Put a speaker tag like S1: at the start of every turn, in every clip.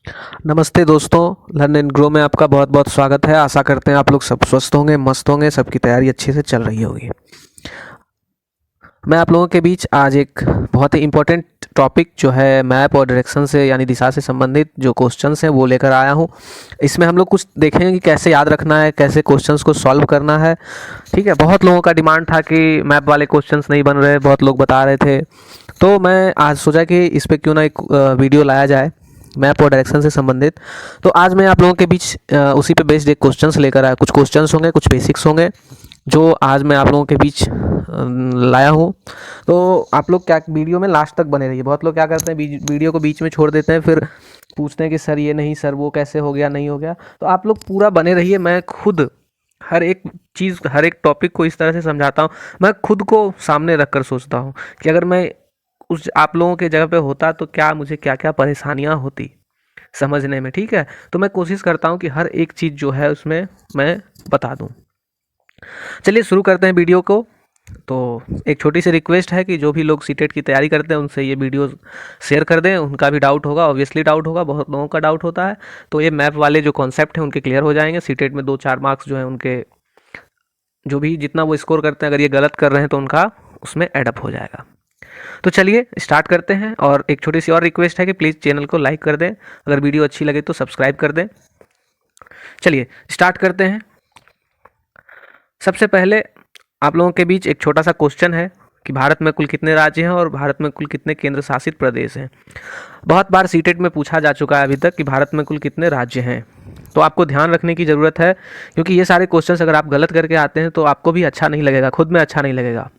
S1: नमस्ते दोस्तों, learn and grow में आपका बहुत बहुत स्वागत है। आशा करते हैं आप लोग सब स्वस्थ होंगे, मस्त होंगे, सबकी तैयारी अच्छे से चल रही होगी। मैं आप लोगों के बीच आज एक बहुत ही इम्पोर्टेंट टॉपिक जो है मैप और डायरेक्शन से यानी दिशा से संबंधित जो क्वेश्चंस हैं वो लेकर आया हूँ। इसमें हम लोग कुछ देखेंगे कि कैसे याद रखना है, कैसे क्वेश्चंस को सॉल्व करना है। ठीक है, बहुत लोगों का डिमांड था कि मैप वाले क्वेश्चंस नहीं बन रहे, बहुत लोग बता रहे थे। तो मैं आज सोचा कि इस पर क्यों ना एक वीडियो लाया जाए मैप और डायरेक्शन से संबंधित। तो आज मैं आप लोगों के बीच उसी पे बेस्ड एक क्वेश्चंस लेकर आया। कुछ क्वेश्चंस होंगे, कुछ बेसिक्स होंगे जो आज मैं आप लोगों के बीच लाया हूँ। तो आप लोग क्या वीडियो में लास्ट तक बने रहिए। बहुत लोग क्या करते हैं, वीडियो को बीच में छोड़ देते हैं, फिर पूछते हैं कि सर ये नहीं, सर वो कैसे हो गया, नहीं हो गया। तो आप लोग पूरा बने रहिए। मैं खुद हर एक चीज़, हर एक टॉपिक को इस तरह से समझाता हूँ। मैं खुद को सामने रख कर सोचता हूँ कि अगर मैं उस आप लोगों के जगह पे होता तो क्या मुझे क्या क्या परेशानियाँ होती समझने में। ठीक है, तो मैं कोशिश करता हूँ कि हर एक चीज़ जो है उसमें मैं बता दूँ। चलिए शुरू करते हैं वीडियो को। तो एक छोटी सी रिक्वेस्ट है कि जो भी लोग सीटेट की तैयारी करते हैं उनसे ये वीडियो शेयर कर दें। उनका भी डाउट होगा, ऑब्वियसली डाउट होगा, बहुत लोगों का डाउट होता है। तो ये मैप वाले जो कॉन्सेप्ट हैं उनके क्लियर हो जाएंगे। सीटेट में 2-4 मार्क्स जो हैं उनके, जो भी जितना वो स्कोर करते हैं, अगर ये गलत कर रहे हैं तो उनका उसमें एडअप हो जाएगा। तो चलिए स्टार्ट करते हैं। और एक छोटी सी और रिक्वेस्ट है कि प्लीज़ चैनल को लाइक कर दें, अगर वीडियो अच्छी लगे तो सब्सक्राइब कर दें। चलिए स्टार्ट करते हैं। सबसे पहले आप लोगों के बीच एक छोटा सा क्वेश्चन है कि भारत में कुल कितने राज्य हैं और भारत में कुल कितने केंद्र शासित प्रदेश हैं। बहुत बार सीटेट में पूछा जा चुका है अभी तक कि भारत में कुल कितने राज्य हैं। तो आपको ध्यान रखने की ज़रूरत है, क्योंकि ये सारे क्वेश्चंस अगर आप गलत करके आते हैं तो आपको भी अच्छा नहीं लगेगा, खुद में अच्छा नहीं लगेगा।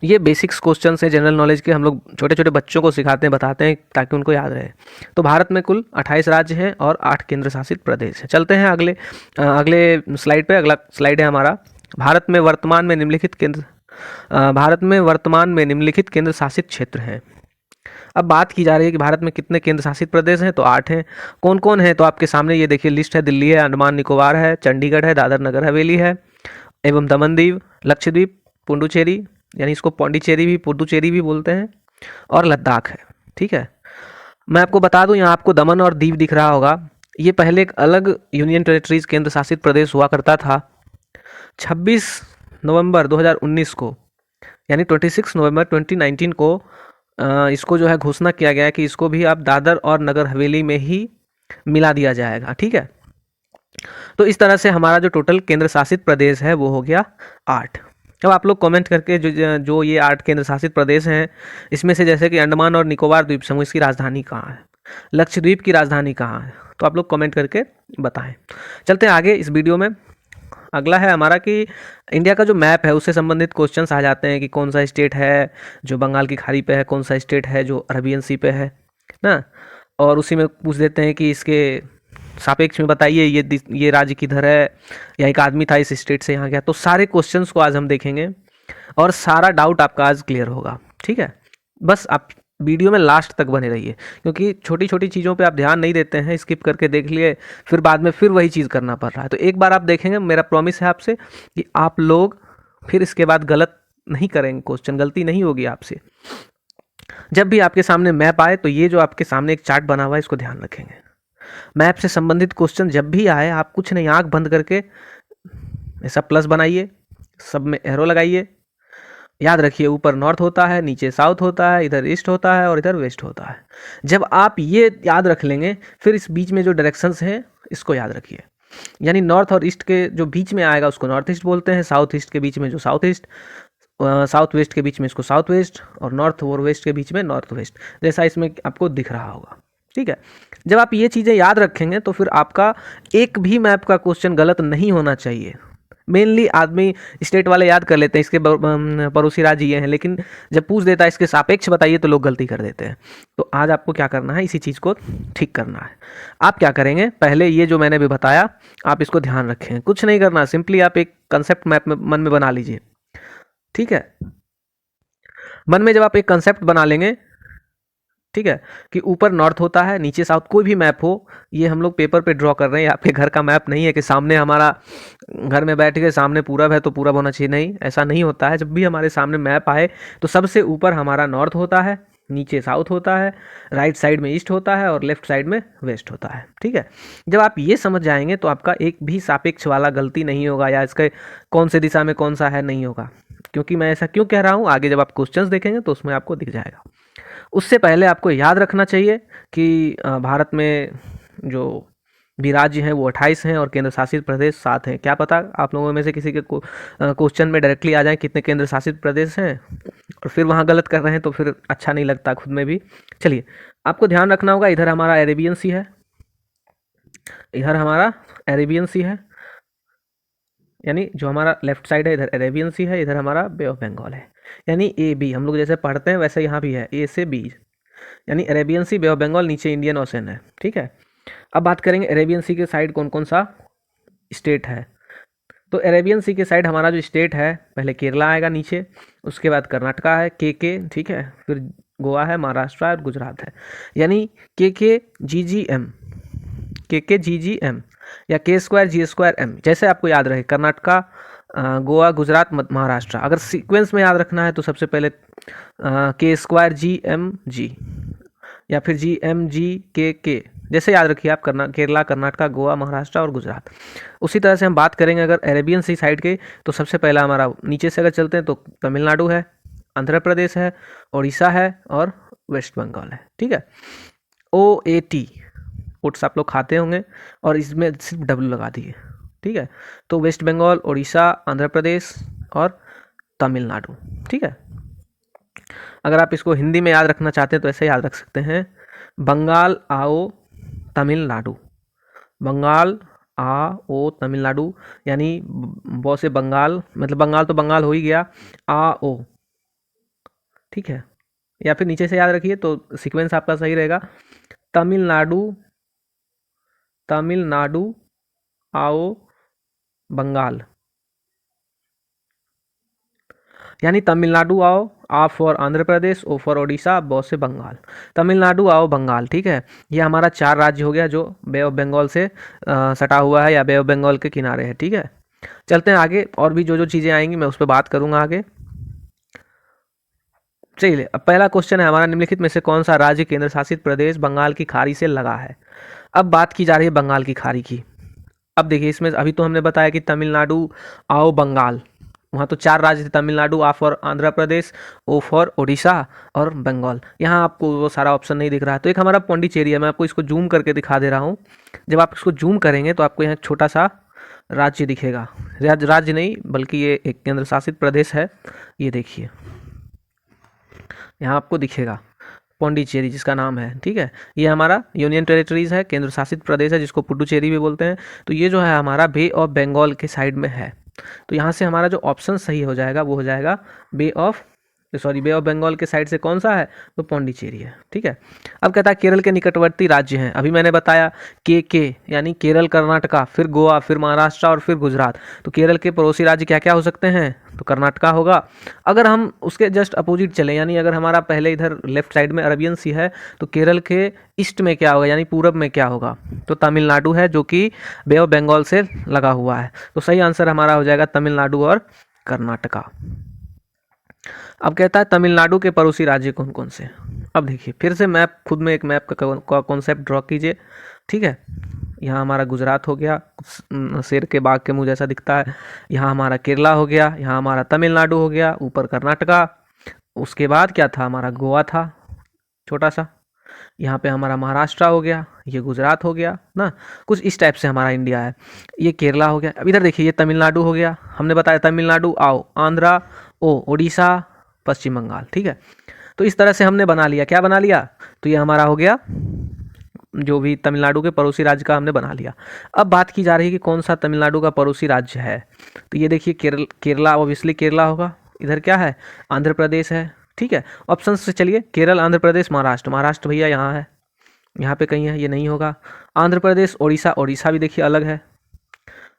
S1: ये बेसिक्स क्वेश्चन है जनरल नॉलेज के, हम लोग छोटे छोटे बच्चों को सिखाते हैं, बताते हैं ताकि उनको याद रहे। तो भारत में कुल 28 राज्य हैं और 8 केंद्र शासित प्रदेश हैं। चलते हैं अगले स्लाइड पे। अगला स्लाइड है हमारा भारत में वर्तमान में निम्नलिखित केंद्र शासित क्षेत्र हैं। अब बात की जा रही है कि भारत में कितने केंद्र शासित प्रदेश हैं, तो 8 हैं। कौन कौन है, तो आपके सामने ये देखिए लिस्ट है। दिल्ली है, अंडमान निकोबार है, चंडीगढ़ है, दादर नगर हवेली है एवं दमन दीव, लक्षद्वीप, पुडुचेरी, यानी इसको पौंडीचेरी भी, पुडुचेरी भी बोलते हैं, और लद्दाख है। ठीक है, मैं आपको बता दूं, यहाँ आपको दमन और दीव दिख रहा होगा। ये पहले एक अलग यूनियन टेरिटरीज केंद्र शासित प्रदेश हुआ करता था। 26 नवंबर 2019 को, यानी 26 नवंबर 2019 को इसको जो है घोषणा किया गया कि इसको भी अब दादर और नगर हवेली में ही मिला दिया जाएगा। ठीक है, तो इस तरह से हमारा जो टोटल केंद्र शासित प्रदेश है वो हो गया 8। अब आप लोग कमेंट करके जो जो ये 8 केंद्र शासित प्रदेश हैं, इसमें से जैसे कि अंडमान और निकोबार द्वीप समूह, इसकी राजधानी कहाँ है, लक्षद्वीप की राजधानी कहाँ है, तो आप लोग कमेंट करके बताएं। चलते हैं आगे इस वीडियो में। अगला है हमारा कि इंडिया का जो मैप है उससे संबंधित क्वेश्चंस आ जाते हैं कि कौन सा स्टेट है जो बंगाल की खाड़ी पे है, कौन सा स्टेट है जो अरबियन सी पे है ना। और उसी में पूछ देते हैं कि इसके सापेक्ष में बताइए ये राज्य किधर है, या एक आदमी था इस स्टेट से यहाँ गया। तो सारे क्वेश्चंस को आज हम देखेंगे और सारा डाउट आपका आज क्लियर होगा। ठीक है, बस आप वीडियो में लास्ट तक बने रहिए, क्योंकि छोटी छोटी चीज़ों पे आप ध्यान नहीं देते हैं, स्किप करके देख लिए, फिर बाद में फिर वही चीज़ करना पड़ रहा है। तो एक बार आप देखेंगे, मेरा प्रॉमिस है आपसे कि आप लोग फिर इसके बाद गलत नहीं करेंगे, क्वेश्चन गलती नहीं होगी आपसे। जब भी आपके सामने मैप आए तो ये जो आपके सामने एक चार्ट बना हुआ है इसको ध्यान रखेंगे। मैप से संबंधित क्वेश्चन जब भी आए, आप कुछ नहीं, आंख बंद करके ऐसा प्लस बनाइए, सब में एरो लगाइए। याद रखिए, ऊपर नॉर्थ होता है, नीचे साउथ होता है, इधर ईस्ट होता है और इधर वेस्ट होता है। जब आप ये याद रख लेंगे, फिर इस बीच में जो डायरेक्शंस हैं इसको याद रखिए। यानी नॉर्थ और ईस्ट के जो बीच में आएगा उसको नॉर्थ ईस्ट बोलते हैं, साउथ ईस्ट के बीच में जो साउथ ईस्ट, साउथ वेस्ट के बीच में इसको साउथ वेस्ट, और नॉर्थ और वेस्ट के बीच में नॉर्थ वेस्ट, जैसा इसमें आपको दिख रहा होगा। ठीक है, जब आप ये चीज़ें याद रखेंगे तो फिर आपका एक भी मैप का क्वेश्चन गलत नहीं होना चाहिए। मेनली आदमी स्टेट वाले याद कर लेते हैं, इसके पड़ोसी राज्य ये हैं, लेकिन जब पूछ देता है इसके सापेक्ष बताइए तो लोग गलती कर देते हैं। तो आज आपको क्या करना है, इसी चीज़ को ठीक करना है। आप क्या करेंगे, पहले ये जो मैंने भी बताया आप इसको ध्यान रखें, कुछ नहीं करना, सिंपली आप एक कंसेप्ट मैप में मन में बना लीजिए। ठीक है, मन में जब आप एक कंसेप्ट बना लेंगे, ठीक है, कि ऊपर नॉर्थ होता है, नीचे साउथ, कोई भी मैप हो, ये हम लोग पेपर पे ड्रॉ कर रहे हैं, आपके घर का मैप नहीं है कि सामने हमारा घर में बैठ के सामने पूरब है तो पूरब होना चाहिए, नहीं, ऐसा नहीं होता है। जब भी हमारे सामने मैप आए तो सबसे ऊपर हमारा नॉर्थ होता है, नीचे साउथ होता है, राइट साइड में ईस्ट होता है और लेफ्ट साइड में वेस्ट होता है। ठीक है, जब आप ये समझ जाएंगे तो आपका एक भी सापेक्ष वाला गलती नहीं होगा या इसके कौन से दिशा में कौन सा है नहीं होगा। क्योंकि मैं ऐसा क्यों कह रहा हूँ, आगे जब आप क्वेश्चंस देखेंगे तो उसमें आपको दिख जाएगा। उससे पहले आपको याद रखना चाहिए कि भारत में जो भी राज्य हैं वो 28 हैं और केंद्र शासित प्रदेश 7 हैं। क्या पता आप लोगों में से किसी के क्वेश्चन में डायरेक्टली आ जाए कितने केंद्र शासित प्रदेश हैं और फिर वहाँ गलत कर रहे हैं तो फिर अच्छा नहीं लगता खुद में भी। चलिए, आपको ध्यान रखना होगा, इधर हमारा अरेबियन सी है, इधर हमारा अरेबियन सी है, यानी जो हमारा लेफ्ट साइड है इधर अरेबियन सी है, इधर हमारा बे ऑफ बंगाल है। यानी ए बी हम लोग जैसे पढ़ते हैं वैसे यहाँ भी है, ए से बी, यानी Arabian sea, bay of Bengal, नीचे इंडियन ओशन है। ठीक है, अब बात करेंगे अरेबियन सी के साइड कौन कौन सा स्टेट है। तो अरेबियन सी के साइड हमारा जो स्टेट है, पहले केरला आएगा नीचे, उसके बाद कर्नाटका है के, ठीक है, फिर गोवा है, महाराष्ट्र है और गुजरात है। यानी के जी जी एम या के स्क्वायर जी स्क्वायर एम, जैसे आपको याद रहे, कर्नाटका, गोवा, गुजरात, महाराष्ट्र। अगर सीक्वेंस में याद रखना है तो सबसे पहले के स्क्वायर जी एम जी या फिर जी एम जी के, जैसे याद रखिए आप, केरला, कर्नाटका, गोवा, महाराष्ट्र और गुजरात। उसी तरह से हम बात करेंगे अगर अरेबियन सी साइड के, तो सबसे पहला हमारा नीचे से अगर चलते हैं तो तमिलनाडु है, आंध्र प्रदेश है, उड़ीसा है और वेस्ट बंगाल है। ठीक है, OAT ओट्स आप लोग खाते होंगे और इसमें सिर्फ W लगा दिए। ठीक है, तो वेस्ट बंगाल, उड़ीसा, आंध्र प्रदेश और तमिलनाडु। ठीक है, अगर आप इसको हिंदी में याद रखना चाहते हैं तो ऐसे याद रख सकते हैं, बंगाल आओ तमिलनाडु, बंगाल आओ तमिलनाडु, यानी ब से बंगाल, मतलब बंगाल तो बंगाल हो ही गया, आओ। ठीक है, या फिर नीचे से याद रखिए तो सीक्वेंस आपका सही रहेगा, तमिलनाडु, तमिलनाडु आओ बंगाल, यानी तमिलनाडु आओ, आ फॉर आंध्र प्रदेश, ओ फॉर ओडिशा, ब से बंगाल, तमिलनाडु आओ बंगाल। ठीक है, ये हमारा 4 राज्य हो गया जो बे ऑफ बंगाल से सटा हुआ है या बे ऑफ बंगाल के किनारे है। ठीक है, चलते हैं आगे, और भी जो जो चीज़ें आएंगी मैं उस पर बात करूंगा आगे। चलिए, अब पहला क्वेश्चन है हमारा, निम्नलिखित में से कौन सा राज्य केंद्र शासित प्रदेश बंगाल की खाड़ी से लगा है। अब बात की जा रही है बंगाल की खाड़ी की। अब देखिए, इसमें अभी तो हमने बताया कि तमिलनाडु आओ बंगाल, वहाँ तो 4 राज्य थे, तमिलनाडु, आ फॉर आंध्र प्रदेश, ओ फॉर ओडिशा और बंगाल। यहाँ आपको वो सारा ऑप्शन नहीं दिख रहा है, तो एक हमारा पौंडीचेरी है, मैं आपको इसको जूम करके दिखा दे रहा हूँ। जब आप इसको जूम करेंगे तो आपको यहाँ छोटा सा राज्य दिखेगा, राज्य नहीं बल्कि ये एक केंद्र शासित प्रदेश है। ये देखिए यहाँ आपको दिखेगा पौंडीचेरी जिसका नाम है। ठीक है, ये हमारा यूनियन टेरिटरीज है, केंद्र शासित प्रदेश है जिसको पुडुचेरी भी बोलते हैं। तो ये जो है हमारा बे ऑफ बंगाल के साइड में है। तो यहाँ से हमारा जो ऑप्शन सही हो जाएगा वो हो जाएगा बे ऑफ बंगाल के साइड से कौन सा है, तो पौंडीचेरी है। ठीक है, अब कहता है केरल के निकटवर्ती राज्य हैं। अभी मैंने बताया के यानी केरल, कर्नाटका, फिर गोवा, फिर महाराष्ट्र और फिर गुजरात। तो केरल के पड़ोसी राज्य क्या क्या हो सकते हैं, तो कर्नाटका होगा। अगर हम उसके जस्ट अपोजिट चलें, यानी अगर हमारा पहले इधर लेफ्ट साइड में अरबियन सी है, तो केरल के ईस्ट में क्या होगा, यानी पूरब में क्या होगा, तो तमिलनाडु है जो कि बे ऑफ बंगाल से लगा हुआ है। तो सही आंसर हमारा हो जाएगा तमिलनाडु और कर्नाटका। अब कहता है तमिलनाडु के पड़ोसी राज्य कौन कौन से। अब देखिए फिर से मैप, खुद में एक मैप का कॉन्सेप्ट ड्रॉ कीजिए। ठीक है, यहाँ हमारा गुजरात हो गया, शेर के बाग के मुंह जैसा दिखता है। यहाँ हमारा केरला हो गया, यहाँ हमारा तमिलनाडु हो गया, ऊपर कर्नाटका, उसके बाद क्या था, हमारा गोवा था छोटा सा, यहाँ पे हमारा महाराष्ट्र हो गया, ये गुजरात हो गया ना, कुछ इस टाइप से हमारा इंडिया है। ये केरला हो गया। अब इधर देखिए, ये तमिलनाडु हो गया, हमने बताया तमिलनाडु आओ, आंध्रा ओ, उड़ीसा, पश्चिम बंगाल। ठीक है, तो इस तरह से हमने बना लिया, क्या बना लिया, तो ये हमारा हो गया जो भी तमिलनाडु के पड़ोसी राज्य का हमने बना लिया। अब बात की जा रही है कि कौन सा तमिलनाडु का पड़ोसी राज्य है। तो ये देखिए केरला, ऑब्वियसली केरला होगा। इधर क्या है, आंध्र प्रदेश है। ठीक है, ऑप्शन से चलिए, केरल, आंध्र प्रदेश, महाराष्ट्र। महाराष्ट्र भैया यहाँ है, यहाँ पे कहीं है, ये नहीं होगा। आंध्र प्रदेश, उड़ीसा, उड़ीसा भी देखिए अलग है।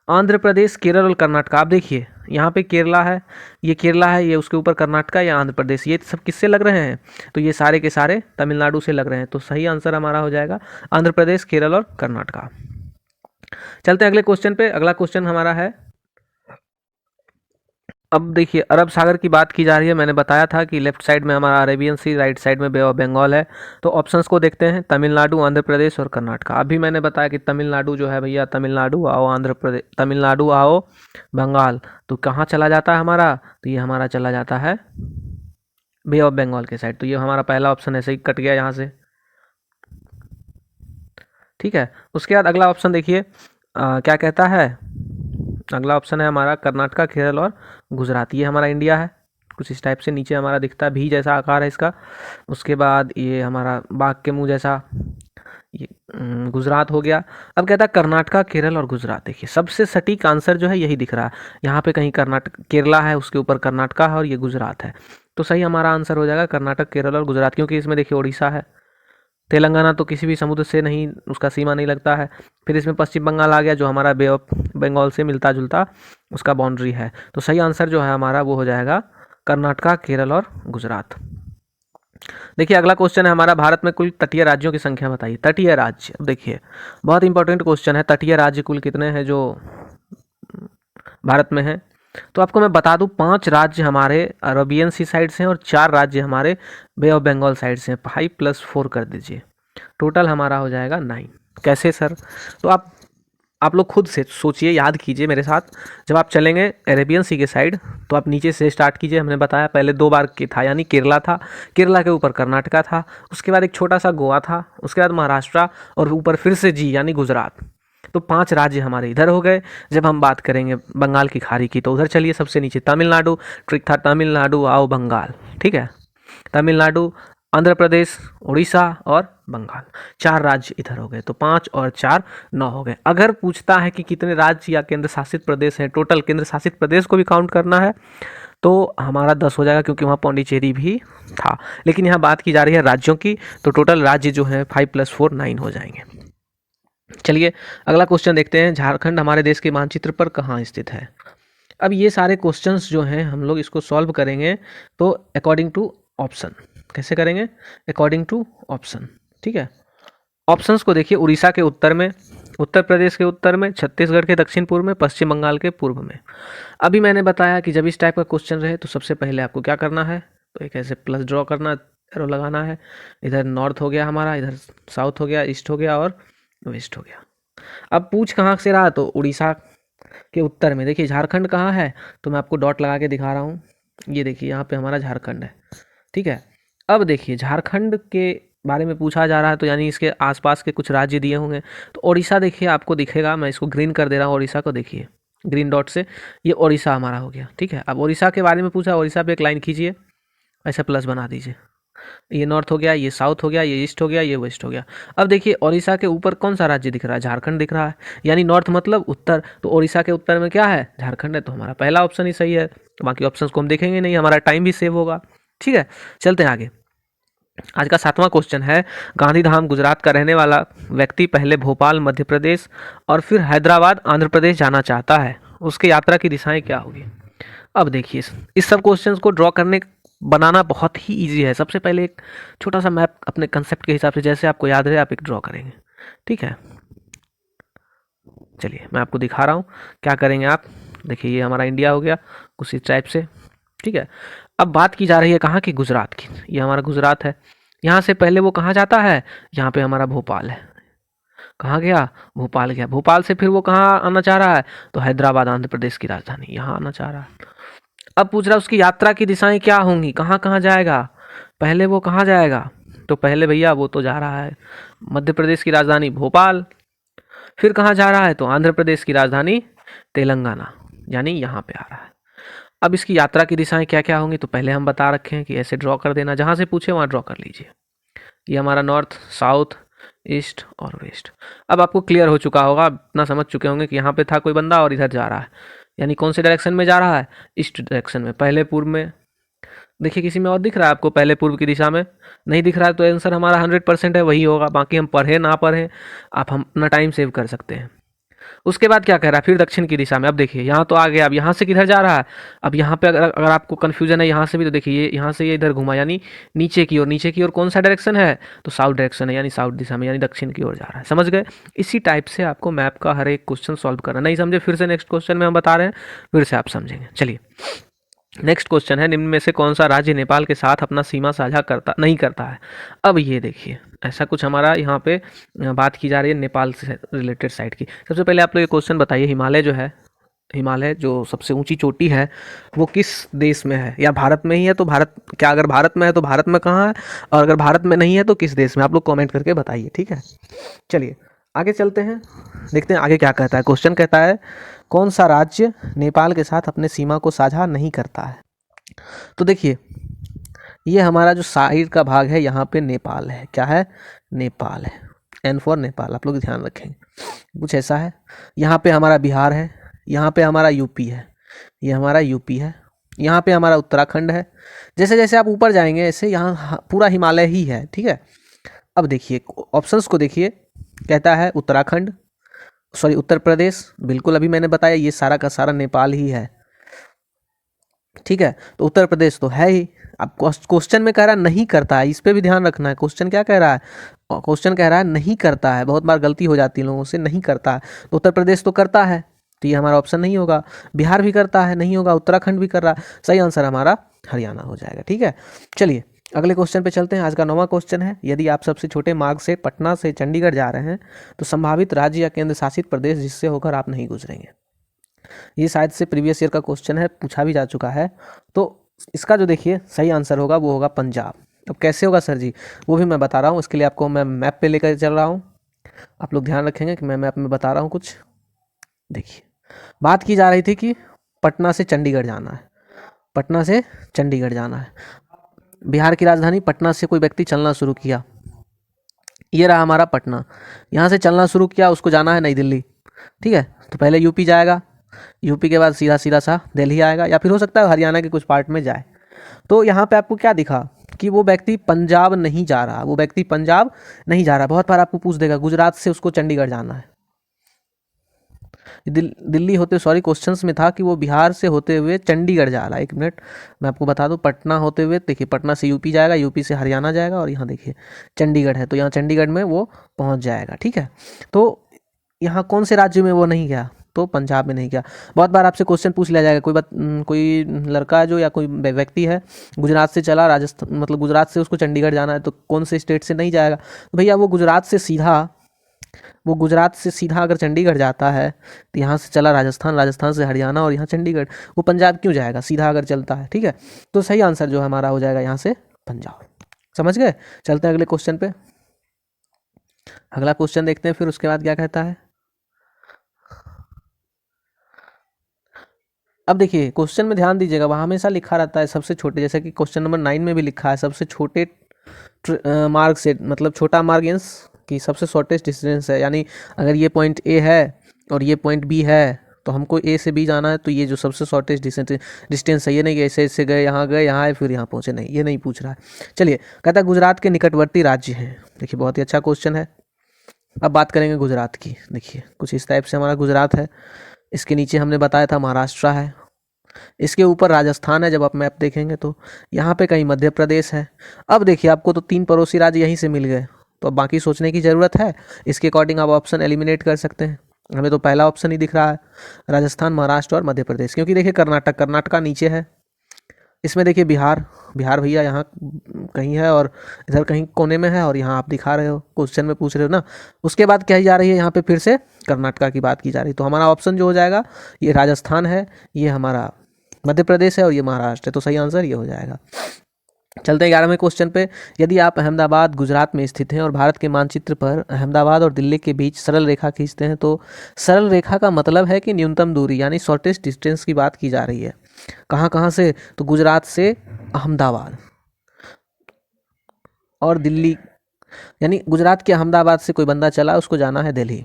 S1: आंध्र प्रदेश, केरल और कर्नाटका। आप देखिए यहाँ पे केरला है, ये केरला है, ये उसके ऊपर कर्नाटका या आंध्र प्रदेश, ये सब किससे लग रहे हैं, तो ये सारे के सारे तमिलनाडु से लग रहे हैं। तो सही आंसर हमारा हो जाएगा आंध्र प्रदेश, केरल और कर्नाटका। चलते हैं अगले क्वेश्चन पे। अगला क्वेश्चन हमारा है, अब देखिए अरब सागर की बात की जा रही है। मैंने बताया था कि लेफ्ट साइड में हमारा अरेबियन सी, राइट साइड में बे ऑफ बंगाल है। तो ऑप्शंस को देखते हैं, तमिलनाडु, आंध्र प्रदेश और कर्नाटका। अभी मैंने बताया कि तमिलनाडु जो है भैया, तमिलनाडु आओ, आंध्र प्रदेश, तमिलनाडु आओ, बंगाल। तो कहाँ चला जाता है हमारा? तो ये हमारा चला जाता है बे ऑफ बंगाल के साइड। तो ये हमारा पहला ऑप्शन ऐसे ही कट गया यहाँ से। ठीक है, उसके बाद अगला ऑप्शन देखिए क्या कहता है। अगला ऑप्शन है हमारा कर्नाटका, केरल और गुजरात। ये हमारा इंडिया है, कुछ इस टाइप से नीचे हमारा दिखता है, भी जैसा आकार है इसका। उसके बाद ये हमारा बाघ के मुंह जैसा, ये गुजरात हो गया। अब कहता है कर्नाटका, केरल और गुजरात। देखिए सबसे सटीक आंसर जो है यही दिख रहा है, यहाँ पे कहीं कर्नाटक, केरला है, उसके ऊपर कर्नाटका है और ये गुजरात है। तो सही हमारा आंसर हो जाएगा कर्नाटक, केरल और गुजरात, क्योंकि इसमें देखिए उड़ीसा है। तेलंगाना तो किसी भी समुद्र से नहीं, उसका सीमा नहीं लगता है। फिर इसमें पश्चिम बंगाल आ गया, जो हमारा बे ऑफ बंगाल से मिलता जुलता उसका बाउंड्री है। तो सही आंसर जो है हमारा वो हो जाएगा कर्नाटका, केरल और गुजरात। देखिए अगला क्वेश्चन है हमारा, भारत में कुल तटीय राज्यों की संख्या बताइए। तटीय राज्य, अब देखिए बहुत इंपॉर्टेंट क्वेश्चन है, तटीय राज्य कुल कितने हैं जो भारत में है। तो आपको मैं बता दूं, 5 राज्य हमारे अरबियन सी साइड से हैं और 4 राज्य हमारे बे ऑफ बंगाल साइड से हैं। 5 + 4 कर दीजिए, टोटल हमारा हो जाएगा 9। कैसे सर? तो आप लोग खुद से सोचिए, याद कीजिए मेरे साथ। जब आप चलेंगे अरेबियन सी के साइड तो आप नीचे से स्टार्ट कीजिए। हमने बताया पहले 2 बार के था, यानी केरला था, केरला के ऊपर कर्नाटका था, उसके बाद एक छोटा सा गोवा था, उसके बाद महाराष्ट्र और ऊपर फिर से जी यानी गुजरात। तो 5 राज्य हमारे इधर हो गए। जब हम बात करेंगे बंगाल की खाड़ी की तो उधर चलिए सबसे नीचे तमिलनाडु। ट्रिक था तमिलनाडु आओ बंगाल, ठीक है। तमिलनाडु, आंध्र प्रदेश, उड़ीसा और बंगाल, 4 राज्य इधर हो गए। तो 5 और 4 9 हो गए। अगर पूछता है कि कितने राज्य या केंद्र शासित प्रदेश हैं, टोटल केंद्र शासित प्रदेश को भी काउंट करना है तो हमारा 10 हो जाएगा, क्योंकि वहाँ पौंडीचेरी भी था। लेकिन यहाँ बात की जा रही है राज्यों की, तो टोटल राज्य जो है 5 + 4 9 हो जाएंगे। चलिए अगला क्वेश्चन देखते हैं, झारखंड हमारे देश के मानचित्र पर कहाँ स्थित है। अब ये सारे क्वेश्चंस जो हैं हम लोग इसको सॉल्व करेंगे तो अकॉर्डिंग टू ऑप्शन। कैसे करेंगे? अकॉर्डिंग टू ऑप्शन, ठीक है। ऑप्शंस को देखिए, उड़ीसा के उत्तर में, उत्तर प्रदेश के उत्तर में, छत्तीसगढ़ के दक्षिण पूर्व में, पश्चिम बंगाल के पूर्व में। अभी मैंने बताया कि जब इस टाइप का क्वेश्चन रहे तो सबसे पहले आपको क्या करना है, तो एक ऐसे प्लस ड्रॉ करना, एरो लगाना है। इधर नॉर्थ हो गया हमारा, इधर साउथ हो गया, ईस्ट हो गया और वेस्ट हो गया। अब पूछ कहाँ से रहा, तो उड़ीसा के उत्तर में। देखिए झारखंड कहाँ है, तो मैं आपको डॉट लगा के दिखा रहा हूँ। ये देखिए यहाँ पे हमारा झारखंड है, ठीक है। अब देखिए झारखंड के बारे में पूछा जा रहा है, तो यानी इसके आसपास के कुछ राज्य दिए होंगे। तो उड़ीसा देखिए आपको दिखेगा, मैं इसको ग्रीन कर दे रहा हूँ, उड़ीसा को देखिए ग्रीन डॉट से, ये उड़ीसा हमारा हो गया, ठीक है। अब उड़ीसा के बारे में पूछा, उड़ीसा पे एक लाइन खींचिए, ऐसा प्लस बना दीजिए। ये नॉर्थ हो गया, ये साउथ हो गया, ये ईस्ट हो गया, ये वेस्ट हो गया। अब देखिए उड़ीसा के ऊपर कौन सा राज्य दिख रहा है? झारखंड दिख रहा है, यानी नॉर्थ मतलब उत्तर। तो उड़ीसा के उत्तर में क्या है? झारखंड है। तो हमारा पहला ऑप्शन ही सही है। बाकी ऑप्शंस को हम देखेंगे नहीं, हमारा टाइम भी सेव होगा, ठीक है। चलते हैं आगे। आज का 7वां क्वेश्चन है, गांधीधाम गुजरात का रहने वाला व्यक्ति पहले भोपाल मध्य प्रदेश और फिर हैदराबाद आंध्र प्रदेश जाना चाहता है, उसके यात्रा की दिशाएं क्या होगी? अब देखिए इस सब क्वेश्चंस को ड्रॉ करने बनाना बहुत ही इजी है। सबसे पहले एक छोटा सा मैप अपने कंसेप्ट के हिसाब से, जैसे आपको याद रहे आप एक ड्रॉ करेंगे, ठीक है। चलिए मैं आपको दिखा रहा हूँ क्या करेंगे आप। देखिए ये हमारा इंडिया हो गया कुछ इस टाइप से, ठीक है। अब बात की जा रही है कहाँ की? गुजरात की। ये हमारा गुजरात है। यहाँ से पहले वो कहाँ जाता है? यहाँ पे हमारा भोपाल है। कहाँ गया? भोपाल गया। भोपाल से फिर वो कहाँ आना चाह रहा है? तो हैदराबाद आंध्र प्रदेश की राजधानी, यहाँ आना चाह रहा है। अब पूछ रहा है उसकी यात्रा की दिशाएं क्या होंगी, कहाँ कहाँ जाएगा? पहले वो कहाँ जाएगा? तो पहले भैया वो तो जा रहा है मध्य प्रदेश की राजधानी भोपाल। फिर कहाँ जा रहा है? तो आंध्र प्रदेश की राजधानी तेलंगाना, यानी यहाँ पे आ रहा है। अब इसकी यात्रा की दिशाएं क्या क्या होंगी, तो पहले हम बता रखे हैं कि ऐसे ड्रॉ कर देना, जहाँ से पूछे वहाँ ड्रॉ कर लीजिए। ये हमारा नॉर्थ, साउथ, ईस्ट और वेस्ट। अब आपको क्लियर हो चुका होगा, इतना समझ चुके होंगे कि यहाँ पे था कोई बंदा और इधर जा रहा है, यानी कौन से डायरेक्शन में जा रहा है? ईस्ट डायरेक्शन में, पहले पूर्व में। देखिए किसी में और दिख रहा है आपको पहले पूर्व की दिशा में? नहीं दिख रहा है, तो आंसर हमारा 100% है, वही होगा। बाकी हम पढ़े ना पढ़े, आप हम अपना टाइम सेव कर सकते हैं। उसके बाद क्या कह रहा है? फिर दक्षिण की दिशा में। अब देखिए यहाँ तो आ गया, अब यहाँ से किधर जा रहा है? अब यहाँ पे अगर आपको कन्फ्यूजन है यहाँ से भी, तो देखिए ये यहाँ से ये इधर घुमा, यानी नीचे की ओर। नीचे की ओर कौन सा डायरेक्शन है? तो साउथ डायरेक्शन है, यानी साउथ दिशा में, यानी दक्षिण की ओर जा रहा है। समझ गए? इसी टाइप से आपको मैप का हर एक क्वेश्चन सॉल्व करना। नहीं समझे फिर से नेक्स्ट क्वेश्चन में हम बता रहे हैं, फिर से आप समझेंगे। चलिए नेक्स्ट क्वेश्चन है, निम्न में से कौन सा राज्य नेपाल के साथ अपना सीमा साझा करता नहीं करता है। अब ये देखिए, ऐसा कुछ हमारा यहाँ पे बात की जा रही है नेपाल से रिलेटेड साइड की। सबसे पहले आप लोग ये क्वेश्चन बताइए, हिमालय जो है, हिमालय जो सबसे ऊंची चोटी है वो किस देश में है, या भारत में ही है तो भारत, क्या अगर भारत में है तो भारत में कहाँ है, और अगर भारत में नहीं है तो किस देश में, आप लोग कमेंट करके बताइए, ठीक है। चलिए आगे चलते हैं, देखते हैं आगे क्या कहता है। क्वेश्चन कहता है, कौन सा राज्य नेपाल के साथ अपने सीमा को साझा नहीं करता है। तो देखिए, ये हमारा जो साइड का भाग है यहाँ पे नेपाल है, क्या है, नेपाल है, एन फॉर नेपाल, आप लोग ध्यान रखेंगे, कुछ ऐसा है। यहाँ पे हमारा बिहार है, यहाँ पे हमारा यूपी है, ये हमारा यूपी है, यहाँ पे हमारा उत्तराखंड है। जैसे जैसे आप ऊपर जाएंगे ऐसे यहाँ पूरा हिमालय ही है, ठीक है। अब देखिए ऑप्शंस को देखिए, कहता है उत्तराखंड, सॉरी उत्तर प्रदेश, बिल्कुल अभी मैंने बताया ये सारा का सारा नेपाल ही है, ठीक है। तो उत्तर प्रदेश तो है ही। अब क्वेश्चन में कह रहा है नहीं करता है, इस पे भी ध्यान रखना है। क्वेश्चन क्या कह रहा है, क्वेश्चन कह रहा है नहीं करता है, बहुत बार गलती हो जाती है लोगों से, नहीं करता है। तो उत्तर प्रदेश तो करता है, तो ये हमारा ऑप्शन नहीं होगा। बिहार भी करता है, नहीं होगा। उत्तराखंड भी कर रहा है, सही आंसर हमारा हरियाणा हो जाएगा, ठीक है। चलिए अगले क्वेश्चन पे चलते हैं। आज का 9वां क्वेश्चन है, यदि आप सबसे छोटे मार्ग से पटना से चंडीगढ़ जा रहे हैं तो संभावित राज्य या केंद्र शासित प्रदेश जिससे होकर आप नहीं गुजरेंगे। ये शायद से प्रीवियस ईयर का क्वेश्चन है, पूछा भी जा चुका है। तो इसका जो देखिए सही आंसर होगा वो होगा पंजाब। अब कैसे होगा सर जी, वो भी मैं बता रहा हूँ, इसके लिए आपको मैं मैप पे लेकर चल रहा हूँ। आप लोग ध्यान रखेंगे कि मैं मैप में बता रहा हूँ कुछ। देखिए बात की जा रही थी कि पटना से चंडीगढ़ जाना है, पटना से चंडीगढ़ जाना है। बिहार की राजधानी पटना से कोई व्यक्ति चलना शुरू किया, ये रहा हमारा पटना, यहाँ से चलना शुरू किया, उसको जाना है नई दिल्ली, ठीक है। तो पहले यूपी जाएगा, यूपी के बाद सीधा सीधा सा दिल्ली आएगा, या फिर हो सकता है हरियाणा के कुछ पार्ट में जाए। तो यहाँ पे आपको क्या दिखा कि वो व्यक्ति पंजाब नहीं जा रहा, वो व्यक्ति पंजाब नहीं जा रहा। बहुत बार आपको पूछ देगा गुजरात से उसको चंडीगढ़ जाना है, दिल्ली होते, सॉरी क्वेश्चंस में था कि वो बिहार से होते हुए चंडीगढ़ जा रहा है। एक मिनट मैं आपको बता दूं, पटना होते हुए देखिए, पटना से यूपी जाएगा, यूपी से हरियाणा जाएगा, और यहाँ देखिए चंडीगढ़ है, तो यहाँ चंडीगढ़ में वो पहुँच जाएगा, ठीक है। तो यहाँ कौन से राज्य में वो नहीं गया, तो पंजाब में नहीं गया। बहुत बार आपसे क्वेश्चन पूछ लिया जाएगा, कोई लड़का जो या कोई व्यक्ति है गुजरात से चला राजस्थान, मतलब गुजरात से उसको चंडीगढ़ जाना है, तो कौन से स्टेट से नहीं जाएगा, तो भैया वो गुजरात से सीधा, वो गुजरात से सीधा अगर चंडीगढ़ जाता है तो यहाँ से चला राजस्थान, राजस्थान से हरियाणा, और यहाँ चंडीगढ़, वो पंजाब क्यों जाएगा, सीधा अगर चलता है, ठीक है। तो सही आंसर जो हमारा हो जाएगा यहाँ से पंजाब। समझ गए। चलते हैं अगले क्वेश्चन पे, अगला क्वेश्चन देखते हैं फिर उसके बाद क्या कहता है। अब देखिए क्वेश्चन में ध्यान दीजिएगा, वहाँ हमेशा लिखा रहता है सबसे छोटे, जैसे कि क्वेश्चन नंबर 9 में भी लिखा है सबसे छोटे मार्ग से, मतलब छोटा मार्ग मीन्स कि सबसे शॉर्टेस्ट डिस्टेंस है, यानी अगर ये पॉइंट ए है और ये पॉइंट बी है तो हमको ए से बी जाना है, तो ये जो सबसे शॉर्टेस्ट डिस्टेंस है, ये नहीं कि ऐसे ऐसे गए यहाँ आए फिर यहाँ पहुँचे, नहीं, ये नहीं पूछ रहा है। चलिए कहता है गुजरात के निकटवर्ती राज्य हैं। देखिए बहुत ही अच्छा क्वेश्चन है। अब बात करेंगे गुजरात की, देखिए कुछ इस टाइप से हमारा गुजरात है, इसके नीचे हमने बताया था महाराष्ट्र है, इसके ऊपर राजस्थान है, जब आप मैप देखेंगे तो यहाँ पे कहीं मध्य प्रदेश है। अब देखिए आपको तो 3 पड़ोसी राज्य यहीं से मिल गए, तो अब बाकी सोचने की ज़रूरत है, इसके अकॉर्डिंग आप ऑप्शन एलिमिनेट कर सकते हैं। हमें तो पहला ऑप्शन ही दिख रहा है, राजस्थान, महाराष्ट्र और मध्य प्रदेश, क्योंकि देखिए कर्नाटका नीचे है, इसमें देखिए बिहार भैया यहाँ कहीं है, और इधर कहीं कोने में है, और यहाँ आप दिखा रहे हो, क्वेश्चन में पूछ रहे हो ना। उसके बाद कही जा रही है यहाँ पे फिर से कर्नाटका की बात की जा रही है, तो हमारा ऑप्शन जो हो जाएगा ये राजस्थान है, ये हमारा मध्य प्रदेश है, और ये महाराष्ट्र है, तो सही आंसर ये हो जाएगा। चलते हैं 11वें क्वेश्चन पे। यदि आप अहमदाबाद गुजरात में स्थित हैं और भारत के मानचित्र पर अहमदाबाद और दिल्ली के बीच सरल रेखा खींचते हैं, तो सरल रेखा का मतलब है कि न्यूनतम दूरी, यानी शॉर्टेस्ट डिस्टेंस की बात की जा रही है। कहाँ कहाँ से, तो गुजरात से अहमदाबाद और दिल्ली, यानी गुजरात के अहमदाबाद से कोई बंदा चला, उसको जाना है दिल्ली।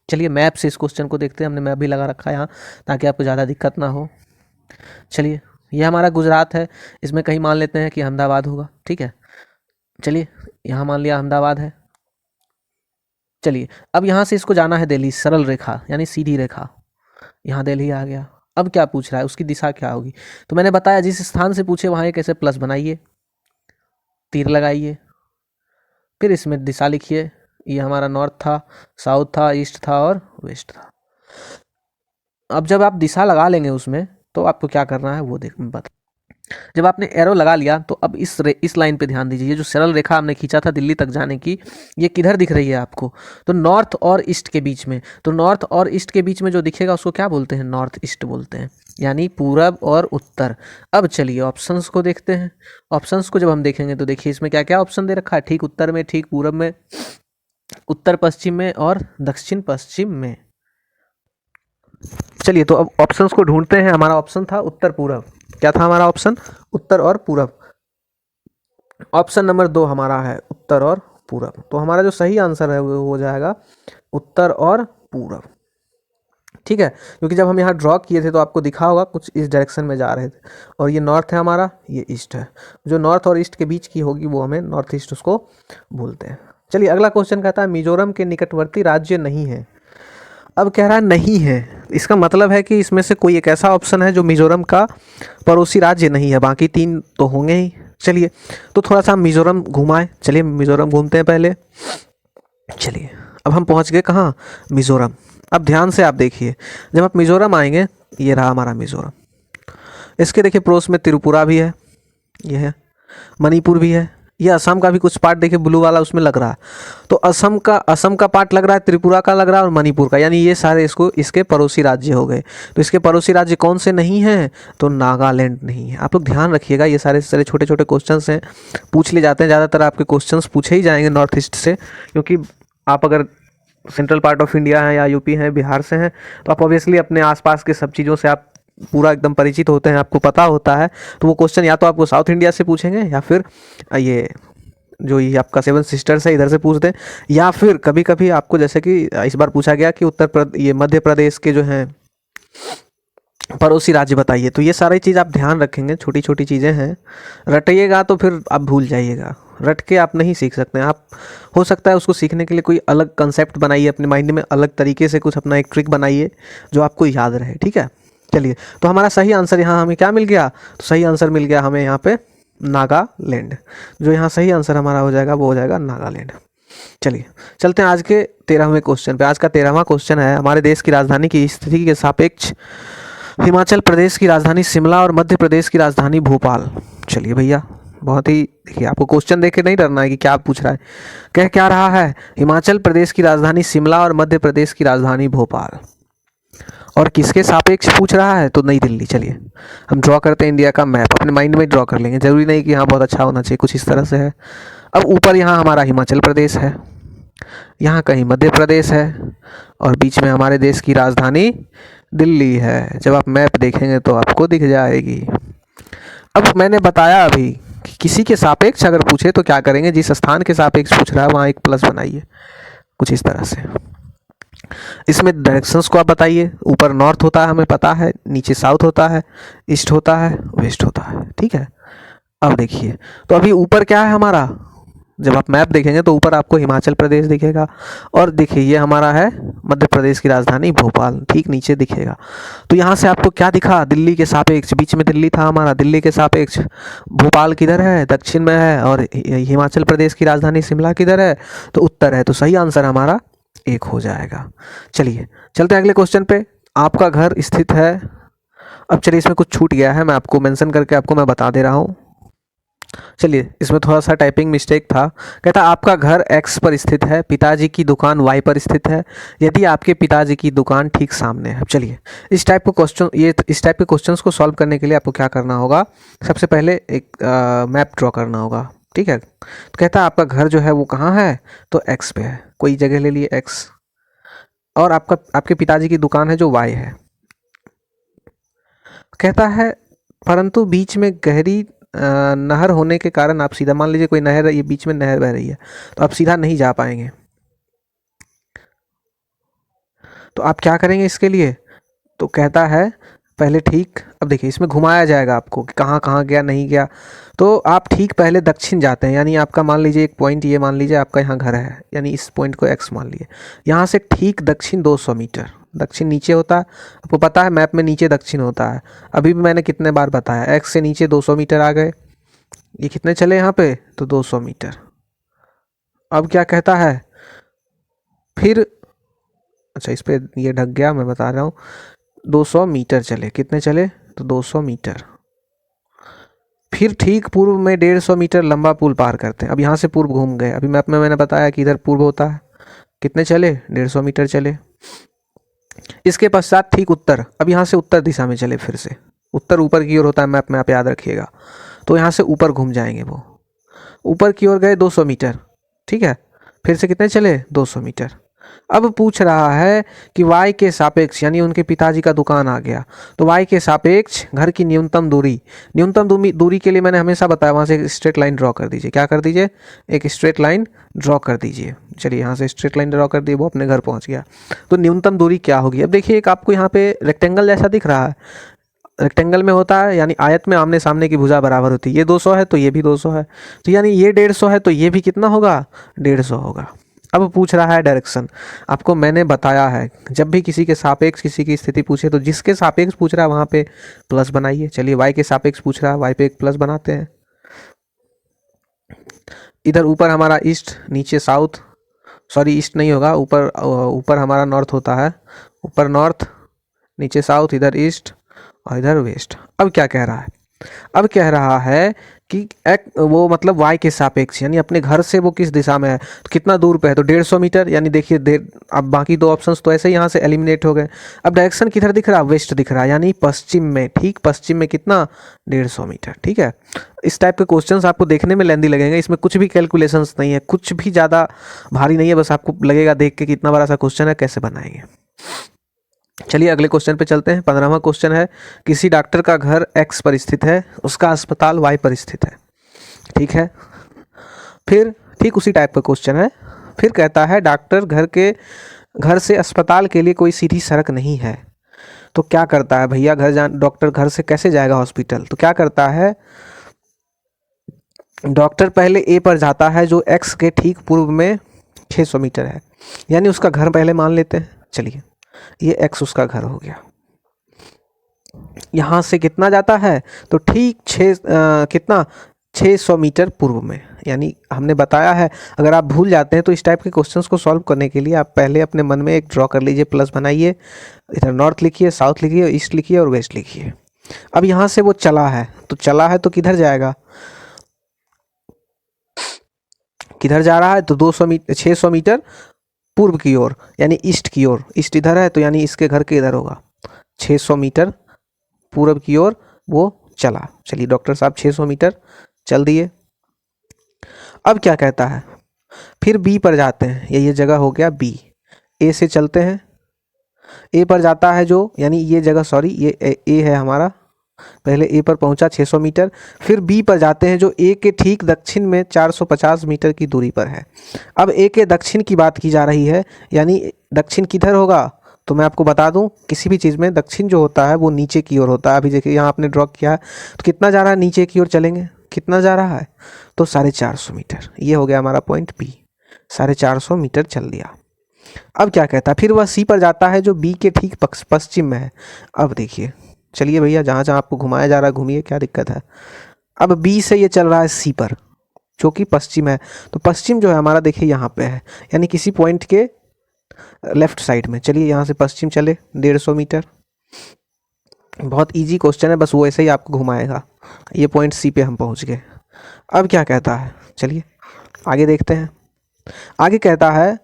S1: चलिए मैप से इस क्वेश्चन को देखते हैं, हमने मैप भी लगा रखा है यहाँ ताकि आपको ज़्यादा दिक्कत ना हो। चलिए ये हमारा गुजरात है, इसमें कहीं मान लेते हैं कि अहमदाबाद होगा, ठीक है। चलिए यहाँ मान लिया अहमदाबाद है। चलिए अब यहाँ से इसको जाना है दिल्ली, सरल रेखा यानी सीधी रेखा, यहाँ दिल्ली आ गया। अब क्या पूछ रहा है, उसकी दिशा क्या होगी, तो मैंने बताया जिस स्थान से पूछे वहाँ एक ऐसे प्लस बनाइए, तीर लगाइए, फिर इसमें दिशा लिखिए। ये हमारा नॉर्थ था, साउथ था, ईस्ट था और वेस्ट था। अब जब आप दिशा लगा लेंगे उसमें, तो आपको क्या करना है वो बता। जब आपने एरो लगा लिया तो अब इस लाइन पे ध्यान दीजिए। ये जो सरल रेखा हमने खींचा था दिल्ली तक जाने की, ये किधर दिख रही है आपको? तो नॉर्थ और ईस्ट के बीच में। तो नॉर्थ और ईस्ट के बीच में जो दिखेगा उसको क्या बोलते हैं? नॉर्थ ईस्ट बोलते हैं, यानी पूरब और उत्तर। अब चलिए ऑप्शंस को देखते हैं। ऑप्शंस को जब हम देखेंगे तो देखिए इसमें क्या क्या ऑप्शन दे रखा है। ठीक उत्तर में, ठीक पूरब में, उत्तर पश्चिम में और दक्षिण पश्चिम में। चलिए तो अब ऑप्शंस को ढूंढते हैं। हमारा ऑप्शन था उत्तर पूरब। क्या था हमारा ऑप्शन? उत्तर और पूरब। ऑप्शन नंबर 2 हमारा है उत्तर और पूरब। तो हमारा जो सही आंसर है वो हो जाएगा उत्तर और पूरब। ठीक है, क्योंकि जब हम यहाँ ड्रॉ किए थे तो आपको दिखा होगा कुछ इस डायरेक्शन में जा रहे थे, और ये नॉर्थ है हमारा, ये ईस्ट है। जो नॉर्थ और ईस्ट के बीच की होगी वो हमें नॉर्थ ईस्ट उसको बोलते हैं। चलिए अगला क्वेश्चन कहता है मिजोरम के निकटवर्ती राज्य नहीं है। अब कह रहा है नहीं है, इसका मतलब है कि इसमें से कोई एक ऐसा ऑप्शन है जो मिजोरम का पड़ोसी राज्य नहीं है, बाकी 3 तो होंगे ही। चलिए तो थोड़ा सा हम मिजोरम घुमाएं। चलिए मिजोरम घूमते हैं पहले। चलिए अब हम पहुंच गए कहाँ? मिजोरम। अब ध्यान से आप देखिए, जब आप मिजोरम आएंगे, ये रहा हमारा मिजोरम। इसके देखिए पड़ोस में त्रिपुरा भी है, ये है, मणिपुर भी है, ये असम का भी कुछ पार्ट देखिए ब्लू वाला उसमें लग रहा है। तो असम का पार्ट लग रहा है, त्रिपुरा का लग रहा है और मणिपुर का, यानी ये सारे इसके पड़ोसी राज्य हो गए। तो इसके पड़ोसी राज्य कौन से नहीं हैं? तो नागालैंड नहीं है। आप लोग ध्यान रखिएगा, ये सारे सारे छोटे छोटे क्वेश्चंस हैं, पूछ लिए जाते हैं। ज़्यादातर आपके क्वेश्चंस पूछे ही जाएंगे नॉर्थ ईस्ट से, क्योंकि आप अगर सेंट्रल पार्ट ऑफ इंडिया हैं या यूपी हैं, बिहार से हैं, तो आप ऑब्वियसली अपने आसपास के सब चीज़ों से आप पूरा एकदम परिचित होते हैं, आपको पता होता है। तो वो क्वेश्चन या तो आपको साउथ इंडिया से पूछेंगे, या फिर ये जो ये आपका 7 सिस्टर्स है इधर से पूछते हैं, या फिर कभी कभी आपको जैसे कि इस बार पूछा गया कि ये मध्य प्रदेश के जो हैं पड़ोसी राज्य बताइए। तो ये सारी चीज़ आप ध्यान रखेंगे, छोटी छोटी चीज़ें हैं, रटिएगा तो फिर आप भूल जाइएगा। रट के आप नहीं सीख सकते आप, हो सकता है उसको सीखने के लिए कोई अलग कंसेप्ट बनाइए अपने माइंड में, अलग तरीके से कुछ अपना एक ट्रिक बनाइए जो आपको याद रहे। ठीक है, चलिए तो हमारा सही आंसर यहाँ हमें क्या मिल गया? तो सही आंसर मिल गया हमें यहाँ पे नागालैंड। जो यहाँ सही आंसर हमारा हो जाएगा वो हो जाएगा नागालैंड। चलिए चलते हैं आज के 13वें क्वेश्चन पे। आज का 13वां क्वेश्चन है हमारे देश की राजधानी की स्थिति के सापेक्ष हिमाचल प्रदेश की राजधानी शिमला और मध्य प्रदेश की राजधानी भोपाल। चलिए भैया, बहुत ही देखिए, आपको क्वेश्चन देख के नहीं डरना है कि क्या पूछ रहा है। कह क्या रहा है? हिमाचल प्रदेश की राजधानी शिमला और मध्य प्रदेश की राजधानी भोपाल। और किसके सापेक्ष पूछ रहा है? तो नई दिल्ली। चलिए हम ड्रॉ करते हैं इंडिया का मैप, अपने माइंड में ड्रॉ कर लेंगे, जरूरी नहीं कि हाँ बहुत अच्छा होना चाहिए, कुछ इस तरह से है। अब ऊपर यहाँ हमारा हिमाचल प्रदेश है, यहाँ कहीं मध्य प्रदेश है, और बीच में हमारे देश की राजधानी दिल्ली है। जब आप मैप देखेंगे तो आपको दिख जाएगी। अब मैंने बताया अभी कि किसी के सापेक्ष अगर पूछे तो क्या करेंगे, जिस स्थान के सापेक्ष पूछ रहा है वहाँ एक प्लस बनाइए, कुछ इस तरह से। इसमें डायरेक्शंस को आप बताइए, ऊपर नॉर्थ होता है हमें पता है, नीचे साउथ होता है, ईस्ट होता है, वेस्ट होता है। ठीक है, अब देखिए तो अभी ऊपर क्या है हमारा, जब आप मैप देखेंगे तो ऊपर आपको हिमाचल प्रदेश दिखेगा, और देखिए ये हमारा है मध्य प्रदेश की राजधानी भोपाल, ठीक नीचे दिखेगा। तो यहाँ से आपको क्या दिखा? दिल्ली के सापेक्ष, बीच में दिल्ली था हमारा, दिल्ली के सापेक्ष भोपाल किधर है? दक्षिण में है, और हिमाचल प्रदेश की राजधानी शिमला किधर है? तो उत्तर है। तो सही आंसर हमारा 1 हो जाएगा। चलिए चलते हैं अगले क्वेश्चन पे। आपका घर स्थित है, अब चलिए इसमें कुछ छूट गया है, मैं आपको मेंशन करके आपको मैं बता दे रहा हूँ। चलिए इसमें थोड़ा सा टाइपिंग मिस्टेक था। कहता आपका घर एक्स पर स्थित है, पिताजी की दुकान वाई पर स्थित है, यदि आपके पिताजी की दुकान ठीक सामने है। चलिए इस टाइप के क्वेश्चंस को सॉल्व करने के लिए आपको क्या करना होगा? सबसे पहले एक मैप ड्रॉ करना होगा। ठीक है, तो कहता है आपका घर जो है वो कहाँ है? तो एक्स पे है, कोई जगह ले लिए एक्स, और आपके पिताजी की दुकान है जो वाई है। कहता है परंतु बीच में गहरी नहर होने के कारण आप सीधा, मान लीजिए कोई नहर है, ये बीच में नहर बह रही है, तो आप सीधा नहीं जा पाएंगे। तो आप क्या करेंगे इसके लिए? तो कहता है पहले ठीक, अब देखिए इसमें घुमाया जाएगा आपको कि कहाँ कहाँ गया नहीं गया। तो आप ठीक पहले दक्षिण जाते हैं, यानी आपका मान लीजिए एक पॉइंट, ये मान लीजिए आपका यहाँ घर है, यानी इस पॉइंट को एक्स मान लीजिए, यहाँ से ठीक दक्षिण 200 मीटर। दक्षिण नीचे होता है, आपको पता है मैप में नीचे दक्षिण होता है। अभी भी मैंने कितने बार बताया, एक्स से नीचे 200 मीटर आ गए, ये कितने चले यहाँ पे? तो 200 मीटर। अब क्या कहता है फिर, अच्छा इस पे ये ढक गया, मैं बता रहा हूँ, 200 मीटर चले, कितने चले? तो 200 मीटर। फिर ठीक पूर्व में 150 मीटर लंबा पुल पार करते हैं। अब यहाँ से पूर्व घूम गए। अभी मैप में मैंने बताया कि इधर पूर्व होता है। कितने चले? 150 मीटर चले। इसके पश्चात ठीक उत्तर, अब यहाँ से उत्तर दिशा में चले। फिर से उत्तर ऊपर की ओर होता है मैप में, आप याद रखिएगा। तो यहाँ से ऊपर घूम जाएंगे। वो ऊपर की ओर गए 200 मीटर, ठीक है। फिर से कितने चले? 200 मीटर। अब पूछ रहा है कि y के सापेक्ष, यानी उनके पिताजी का दुकान आ गया, तो y के सापेक्ष घर की न्यूनतम दूरी। न्यूनतम दूरी के लिए मैंने हमेशा बताया, वहाँ से एक स्ट्रेट लाइन ड्रॉ कर दीजिए। क्या कर दीजिए? एक स्ट्रेट लाइन ड्रॉ कर दीजिए। चलिए यहाँ से स्ट्रेट लाइन ड्रॉ कर दी, वो अपने घर पहुँच गया। तो न्यूनतम दूरी क्या होगी? अब देखिए, एक आपको यहाँ पे रेक्टेंगल जैसा दिख रहा है। रेक्टेंगल में होता है, यानी आयत में आमने सामने की भुजा बराबर होती है। ये 200 है तो ये भी 200 है, तो यानी ये 150 है तो ये भी कितना होगा? 150 होगा। अब पूछ रहा है डायरेक्शन। आपको मैंने बताया है, जब भी किसी के सापेक्ष किसी की स्थिति पूछे तो जिसके सापेक्ष पूछ रहा है वहाँ पे प्लस बनाइए। चलिए y के सापेक्ष पूछ रहा है, y पे एक प्लस बनाते हैं। इधर ऊपर हमारा ईस्ट, नीचे साउथ, सॉरी ईस्ट नहीं होगा, ऊपर हमारा नॉर्थ होता है। ऊपर नॉर्थ, नीचे साउथ, इधर ईस्ट और इधर वेस्ट। अब क्या कह रहा है? अब कह रहा है कि वो मतलब y के सापेक्ष, यानी अपने घर से वो किस दिशा में है, तो कितना दूर पे है, तो 150 मीटर। यानी देखिए अब बाकी दो ऑप्शंस तो ऐसे ही यहाँ से एलिमिनेट हो गए। अब डायरेक्शन किधर दिख रहा है? वेस्ट दिख रहा है, यानी पश्चिम में। ठीक पश्चिम में कितना? 150 मीटर। ठीक है। इस टाइप के क्वेश्चंस आपको देखने में लेंदी लगेंगे, इसमें कुछ भी कैलकुलेशंस नहीं है, कुछ भी ज़्यादा भारी नहीं है, बस आपको लगेगा देख के कितना बड़ा सा क्वेश्चन है, कैसे बनाएंगे। चलिए अगले क्वेश्चन पे चलते हैं। 15वां क्वेश्चन है, किसी डॉक्टर का घर x पर स्थित है, उसका अस्पताल y पर स्थित है। ठीक है। फिर ठीक उसी टाइप का क्वेश्चन है। फिर कहता है डॉक्टर घर से अस्पताल के लिए कोई सीधी सड़क नहीं है, तो क्या करता है भैया? डॉक्टर घर से कैसे जाएगा हॉस्पिटल? तो क्या करता है, डॉक्टर पहले ए पर जाता है जो x के ठीक पूर्व में 600 मीटर है, यानी उसका घर पहले मान लेते हैं। चलिए ये x उसका घर हो गया। यहाँ से कितना जाता है? तो ठीक 600 मीटर पूर्व में। यानी हमने बताया है, अगर आप भूल जाते हैं तो इस टाइप के क्वेश्चंस को सॉल्व करने के लिए आप पहले अपने मन में एक ड्रॉ कर लीजिए, प्लस बनाइए, इधर नॉर्थ लिखिए, साउथ लिखिए, ईस्ट लिखिए और वेस्ट लिखिए। अब यहाँ से वो चला है, तो किधर जाएगा? किधर जा रहा है? तो 600 मीटर पूर्व की ओर, यानी ईस्ट की ओर। ईस्ट इधर है तो यानी इसके घर के इधर होगा। 600 मीटर पूर्व की ओर वो चला। चलिए डॉक्टर साहब 600 मीटर चल दिए। अब क्या कहता है? फिर बी पर जाते हैं, ये जगह हो गया बी। ए से चलते हैं, ए पर जाता है जो, यानी ये जगह, सॉरी ये ए है हमारा। पहले ए पर पहुंचा 600 मीटर, फिर बी पर जाते हैं जो ए के ठीक दक्षिण में 450 मीटर की दूरी पर है। अब ए के दक्षिण की बात की जा रही है, यानी दक्षिण किधर होगा? तो मैं आपको बता दूं, किसी भी चीज़ में दक्षिण जो होता है वो नीचे की ओर होता है। अभी देखिए यहाँ आपने ड्रॉ किया है, तो कितना जा रहा है? नीचे की ओर चलेंगे। कितना जा रहा है? तो 450 मीटर। ये हो गया हमारा पॉइंट बी। 450 मीटर चल दिया। अब क्या कहता है? फिर वह सी पर जाता है जो बी के ठीक पश्चिम में है। अब देखिए, चलिए भैया जहाँ जहाँ आपको घुमाया जा रहा है घूमिए, क्या दिक्कत है। अब बी से ये चल रहा है सी पर, जो कि पश्चिम है। तो पश्चिम जो है हमारा देखिए यहाँ पे है, यानी किसी पॉइंट के लेफ्ट साइड में। चलिए यहाँ से पश्चिम चले 150 मीटर। बहुत इजी क्वेश्चन है, बस वो ऐसे ही आपको घुमाएगा। ये पॉइंट सी पे हम पहुँच गए। अब क्या कहता है? चलिए आगे देखते हैं। आगे कहता है,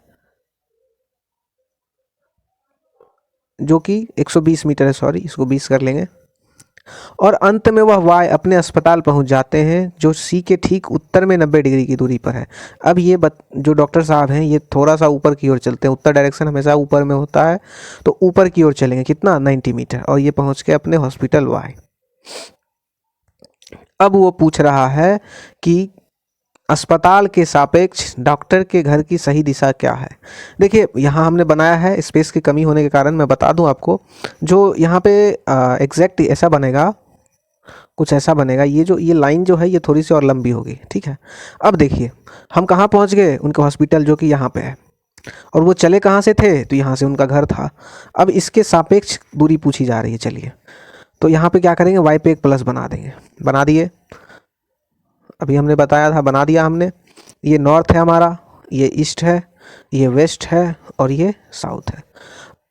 S1: जो कि 120 मीटर है, सॉरी इसको 20 कर लेंगे। और अंत में वह वाई अपने अस्पताल पहुंच जाते हैं जो सी के ठीक उत्तर में 90 डिग्री की दूरी पर है। अब ये जो डॉक्टर साहब हैं ये थोड़ा सा ऊपर की ओर चलते हैं, उत्तर डायरेक्शन हमेशा ऊपर में होता है, तो ऊपर की ओर चलेंगे। कितना? 90 मीटर। और ये पहुंच के अपने हॉस्पिटल वाई। अब वो पूछ रहा है कि अस्पताल के सापेक्ष डॉक्टर के घर की सही दिशा क्या है। देखिए यहाँ हमने बनाया है, स्पेस की कमी होने के कारण मैं बता दूं आपको, जो यहाँ पे एग्जैक्ट ऐसा बनेगा, कुछ ऐसा बनेगा। ये लाइन जो है ये थोड़ी सी और लंबी होगी। ठीक है। अब देखिए हम कहाँ पहुँच गए? उनके हॉस्पिटल, जो कि यहाँ पे है। और वो चले कहाँ से थे? तो यहाँ से उनका घर था। अब इसके सापेक्ष दूरी पूछी जा रही है। चलिए तो यहाँ पे क्या करेंगे? वाई पे एक प्लस बना देंगे। बना दिए, अभी हमने बताया था, बना दिया हमने। ये नॉर्थ है हमारा, ये ईस्ट है, ये वेस्ट है और ये साउथ है।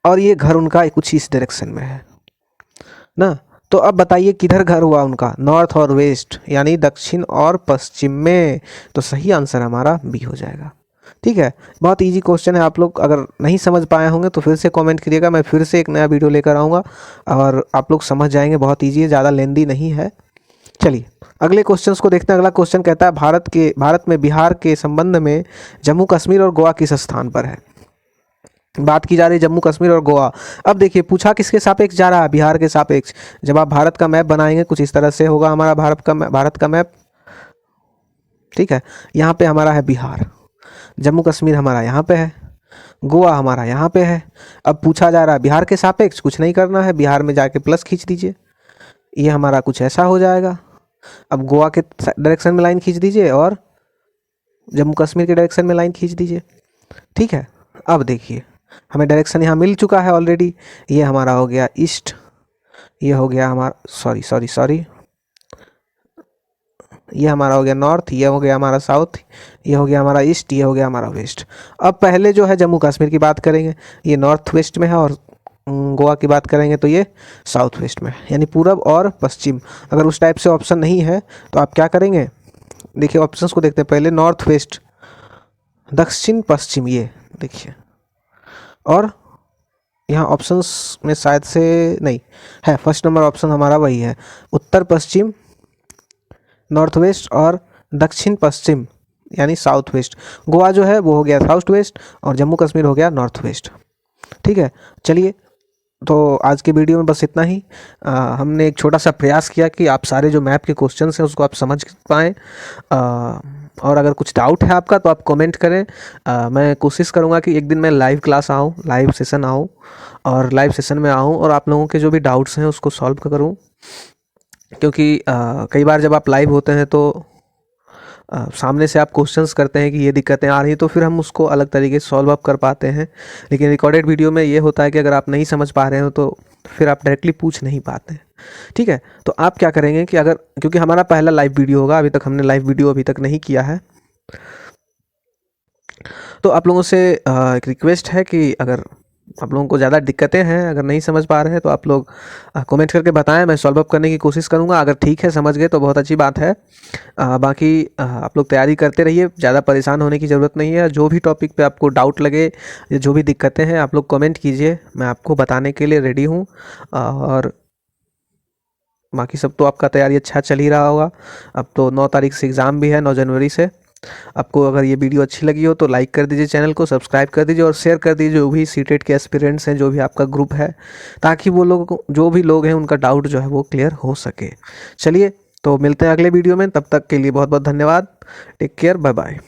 S1: और ये घर उनका कुछ इस डायरेक्शन में है ना। तो अब बताइए किधर घर हुआ उनका, नॉर्थ और वेस्ट यानी दक्षिण और पश्चिम में। तो सही आंसर हमारा बी हो जाएगा। ठीक है, बहुत इजी क्वेश्चन है। आप लोग अगर नहीं समझ पाए होंगे तो फिर से कमेंट करिएगा, मैं फिर से एक नया वीडियो लेकर आऊँगा और आप लोग समझ जाएंगे। बहुत ईजी है, ज़्यादा लेंदी नहीं है। चलिए अगले क्वेश्चंस को देखते हैं। अगला क्वेश्चन कहता है भारत में बिहार के संबंध में जम्मू कश्मीर और गोवा किस स्थान पर है। बात की जा रही है जम्मू कश्मीर और गोवा। अब देखिए पूछा किसके सापेक्ष जा रहा है, बिहार के सापेक्ष। जब आप भारत का मैप बनाएंगे कुछ इस तरह से होगा हमारा भारत का मैप। ठीक है, यहाँ पे हमारा है बिहार, जम्मू कश्मीर हमारा यहाँ पे है, गोवा हमारा यहाँ पे है। अब पूछा जा रहा है बिहार के सापेक्ष, कुछ नहीं करना है, बिहार में जाके प्लस खींच दीजिए, ये हमारा कुछ ऐसा हो जाएगा। अब गोवा के डायरेक्शन में लाइन खींच दीजिए और जम्मू कश्मीर के डायरेक्शन में लाइन खींच दीजिए। ठीक है, अब देखिए हमें डायरेक्शन यहाँ मिल चुका है ऑलरेडी। ये हमारा हो गया ईस्ट, ये हो गया हमारा सॉरी ये हमारा हो गया नॉर्थ, ये हो गया हमारा साउथ, ये हो गया हमारा ईस्ट, ये हो गया हमारा वेस्ट। अब पहले जो है जम्मू कश्मीर की बात करेंगे, ये नॉर्थ वेस्ट में है, और गोवा की बात करेंगे तो ये साउथ वेस्ट में है, यानी पूरब और पश्चिम। अगर उस टाइप से ऑप्शन नहीं है तो आप क्या करेंगे, देखिए ऑप्शंस को देखते हैं। पहले नॉर्थ वेस्ट, दक्षिण पश्चिम, ये देखिए, और यहाँ ऑप्शंस में शायद से नहीं है, फर्स्ट नंबर ऑप्शन हमारा वही है, उत्तर पश्चिम, नॉर्थ वेस्ट और दक्षिण पश्चिम यानी साउथ वेस्ट। गोवा जो है वो हो गया साउथ वेस्ट और जम्मू कश्मीर हो गया नॉर्थ वेस्ट। ठीक है, चलिए तो आज के वीडियो में बस इतना ही। हमने एक छोटा सा प्रयास किया कि आप सारे जो मैप के क्वेश्चंस हैं उसको आप समझ पाएँ। और अगर कुछ डाउट है आपका तो आप कमेंट करें। मैं कोशिश करूँगा कि एक दिन मैं लाइव क्लास आऊँ, लाइव सेशन आऊँ और लाइव सेशन में आऊँ और आप लोगों के जो भी डाउट्स हैं उसको सॉल्व करूँ। क्योंकि कई बार जब आप लाइव होते हैं तो सामने से आप क्वेश्चंस करते हैं कि ये दिक्कतें आ रही, तो फिर हम उसको अलग तरीके से सॉल्व अप कर पाते हैं। लेकिन रिकॉर्डेड वीडियो में ये होता है कि अगर आप नहीं समझ पा रहे हो तो फिर आप डायरेक्टली पूछ नहीं पाते। ठीक है, तो आप क्या करेंगे कि अगर, क्योंकि हमारा पहला लाइव वीडियो होगा, अभी तक हमने लाइव वीडियो अभी तक नहीं किया है, तो आप लोगों से एक रिक्वेस्ट है कि अगर आप लोगों को ज़्यादा दिक्कतें हैं, अगर नहीं समझ पा रहे हैं तो आप लोग कमेंट करके बताएं, मैं सॉल्व अप करने की कोशिश करूंगा। अगर ठीक है, समझ गए तो बहुत अच्छी बात है। बाकी आप लोग तैयारी करते रहिए, ज़्यादा परेशान होने की ज़रूरत नहीं है। जो भी टॉपिक पे आपको डाउट लगे या जो भी दिक्कतें हैं आप लोग कमेंट कीजिए, मैं आपको बताने के लिए रेडी हूँ। और बाकी सब तो आपका तैयारी अच्छा चल ही रहा होगा। अब तो 9 तारीख से एग्ज़ाम भी है, 9 जनवरी से। आपको अगर ये वीडियो अच्छी लगी हो तो लाइक कर दीजिए, चैनल को सब्सक्राइब कर दीजिए और शेयर कर दीजिए जो भी सीटेट के एस्पिरेंट्स हैं, जो भी आपका ग्रुप है, ताकि वो लोग, जो भी लोग हैं, उनका डाउट जो है वो क्लियर हो सके। चलिए तो मिलते हैं अगले वीडियो में, तब तक के लिए बहुत बहुत धन्यवाद। Take care, bye bye.